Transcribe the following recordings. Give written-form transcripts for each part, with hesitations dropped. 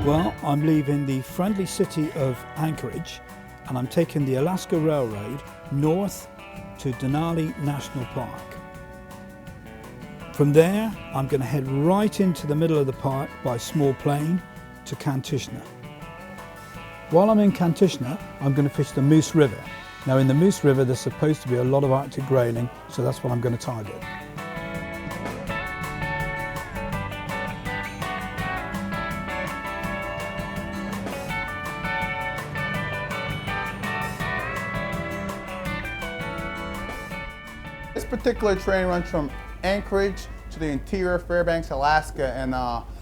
Well, I'm leaving the friendly city of Anchorage and I'm taking the Alaskan Railroad north to Denali National Park. From there, I'm going to head right into the middle of the park by small plane to Talkeetna. While I'm in Talkeetna, I'm going to fish the Moose River. Now in the Moose River, there's supposed to be a lot of Arctic grayling, so that's what I'm going to target. This particular train runs from Anchorage to the interior Fairbanks, Alaska, and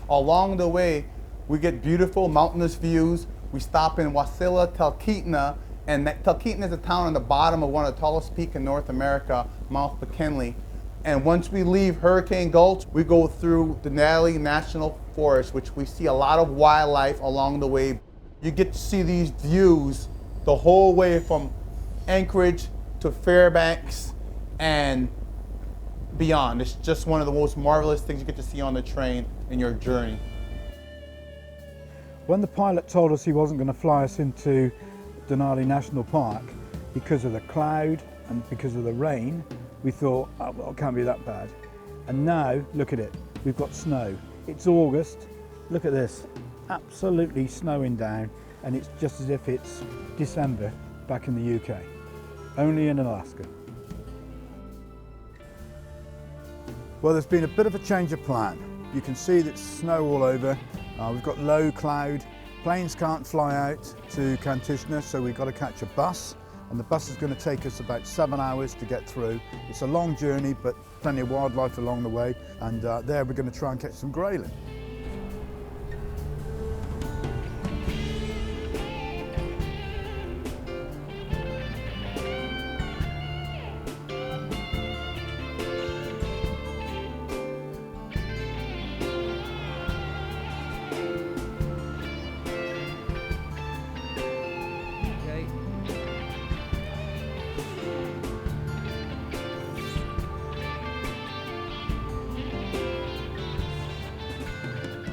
along the way we get beautiful mountainous views. We stop in Wasilla, Talkeetna, and Talkeetna is a town on the bottom of one of the tallest peaks in North America, Mount McKinley. And once we leave Hurricane Gulch, we go through the Denali National Forest, which we see a lot of wildlife along the way. You get to see these views the whole way from Anchorage to Fairbanks and beyond. It's just one of the most marvelous things you get to see on the train in your journey. When the pilot told us he wasn't going to fly us into Denali National Park because of the cloud and because of the rain, we thought, oh, well, it can't be that bad. And now, look at it, we've got snow. It's August, look at this, absolutely snowing down, and it's just as if it's December back in the UK, only in Alaska. Well, there's been a bit of a change of plan. You can see that snow all over. We've got low cloud. Planes can't fly out to Talkeetna, so we've got to catch a bus. And the bus is going to take us about 7 hours to get through. It's a long journey, but plenty of wildlife along the way. And there we're going to try and catch some grayling.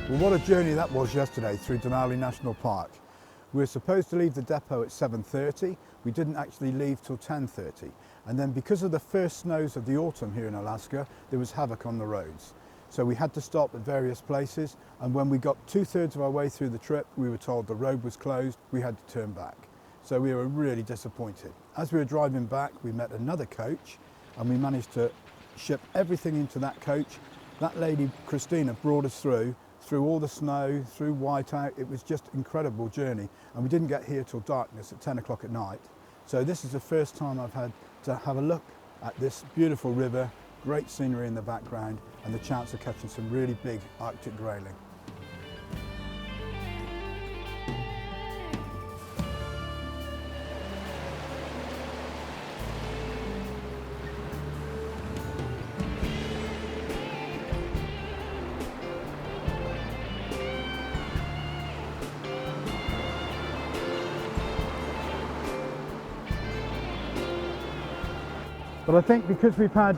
Well, what a journey that was yesterday through Denali National Park. We were supposed to leave the depot at 7:30. We didn't actually leave till 10:30. And then because of the first snows of the autumn here in Alaska, there was havoc on the roads. So we had to stop at various places. And when we got 2/3 of our way through the trip, we were told the road was closed. We had to turn back. So we were really disappointed. As we were driving back, we met another coach and we managed to ship everything into that coach. That lady, Christina, brought us through all the snow, through whiteout. It was just an incredible journey. And we didn't get here till darkness at 10 o'clock at night. So this is the first time I've had to have a look at this beautiful river, great scenery in the background, and the chance of catching some really big Arctic grayling. But I think because we've had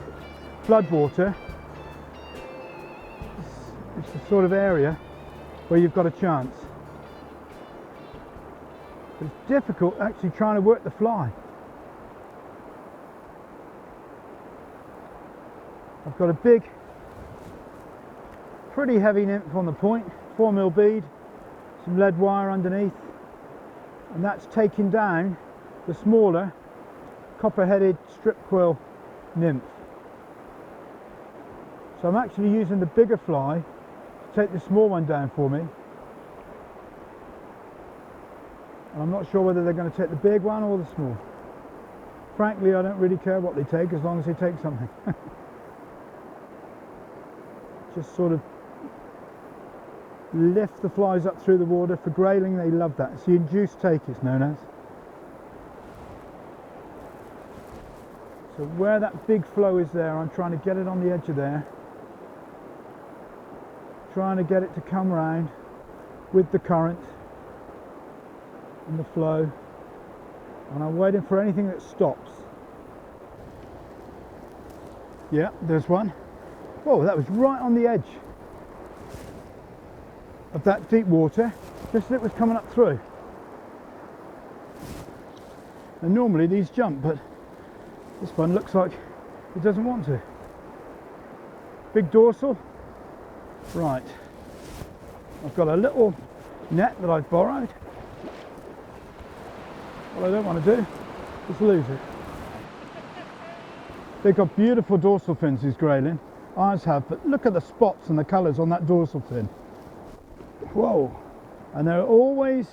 floodwater, it's the sort of area where you've got a chance. But it's difficult actually trying to work the fly. I've got a big, pretty heavy nymph on the point, 4mm bead, some lead wire underneath, and that's taking down the smaller copper-headed strip quill nymph. So I'm actually using the bigger fly to take the small one down for me. And I'm not sure whether they're going to take the big one or the small. Frankly, I don't really care what they take as long as they take something. Just sort of lift the flies up through the water. For grayling, they love that. It's the induced take, it's known as. So where that big flow is there, I'm trying to get it on the edge of there. Trying to get it to come round with the current and the flow. And I'm waiting for anything that stops. Yeah, there's one. Oh, that was right on the edge of that deep water just as it was coming up through. And normally these jump, but this one looks like it doesn't want to. Big dorsal. Right, I've got a little net that I've borrowed. What I don't want to do is lose it. They've got beautiful dorsal fins, these grayling. Ours have, but look at the spots and the colours on that dorsal fin. Whoa! And they're always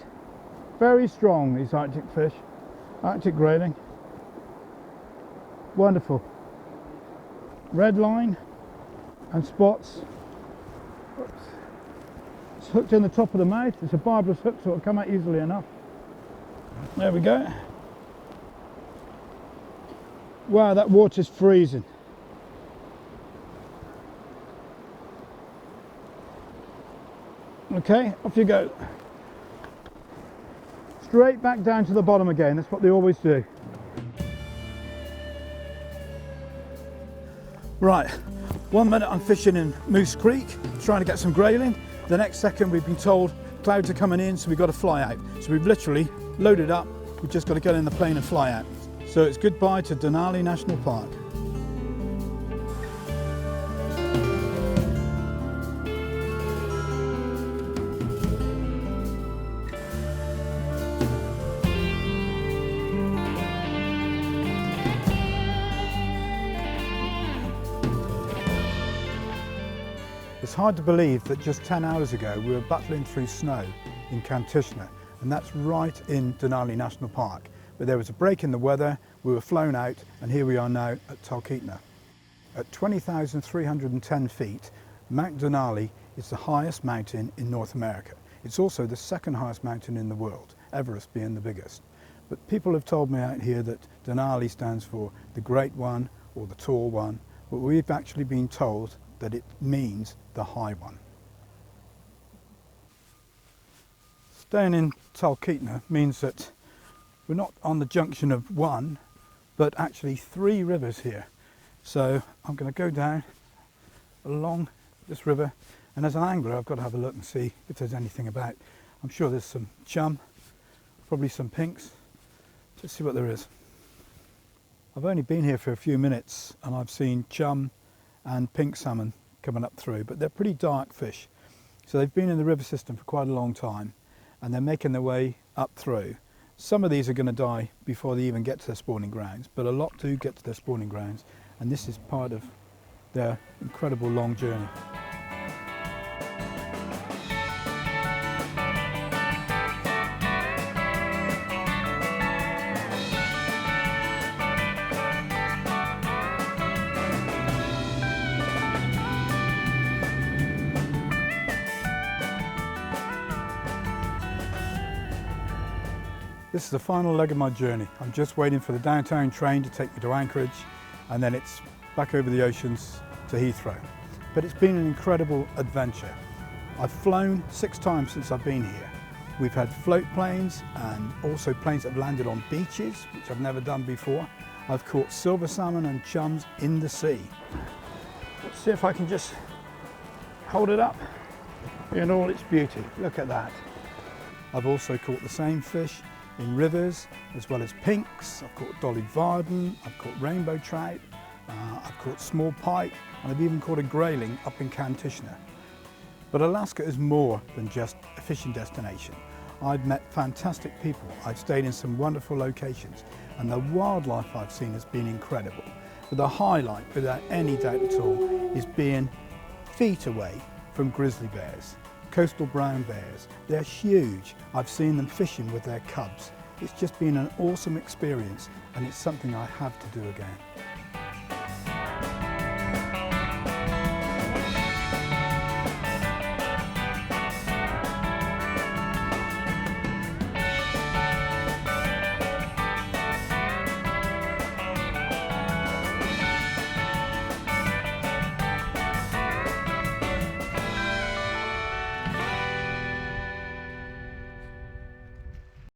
very strong, these Arctic fish, Arctic grayling. Wonderful. Red line and spots. Oops. It's hooked in the top of the mouth. It's a barbless hook, so it'll come out easily enough. There we go. Wow, that water's freezing. Okay, off you go. Straight back down to the bottom again. That's what they always do. Right, 1 minute I'm fishing in Moose Creek, trying to get some grayling. The next second we've been told clouds are coming in, so we've got to fly out. So we've literally loaded up. We've just got to get in the plane and fly out. So it's goodbye to Denali National Park. It's hard to believe that just 10 hours ago we were battling through snow in Talkeetna, and that's right in Denali National Park. But there was a break in the weather, we were flown out, and here we are now at Talkeetna. At 20,310 feet, Mount Denali is the highest mountain in North America. It's also the second highest mountain in the world, Everest being the biggest. But people have told me out here that Denali stands for the Great One or the Tall One, but we've actually been told that it means the High One. Staying in Talkeetna means that we're not on the junction of one, but actually 3 rivers here. So I'm going to go down along this river, and as an angler I've got to have a look and see if there's anything about. I'm sure there's some chum, probably some pinks. Let's see what there is. I've only been here for a few minutes and I've seen chum and pink salmon coming up through, but they're pretty dark fish. So they've been in the river system for quite a long time and they're making their way up through. Some of these are going to die before they even get to their spawning grounds, but a lot do get to their spawning grounds, and this is part of their incredible long journey. This is the final leg of my journey. I'm just waiting for the downtown train to take me to Anchorage, and then it's back over the oceans to Heathrow. But it's been an incredible adventure. I've flown 6 times since I've been here. We've had float planes and also planes that have landed on beaches, which I've never done before. I've caught silver salmon and chums in the sea. Let's see if I can just hold it up in all its beauty. Look at that. I've also caught the same fish in rivers, as well as pinks. I've caught dolly varden, I've caught rainbow trout, I've caught small pike, and I've even caught a grayling up in Talkeetna. But Alaska is more than just a fishing destination. I've met fantastic people, I've stayed in some wonderful locations, and the wildlife I've seen has been incredible. But the highlight, without any doubt at all, is being feet away from grizzly bears. Coastal brown bears. They're huge. I've seen them fishing with their cubs. It's just been an awesome experience, and it's something I have to do again.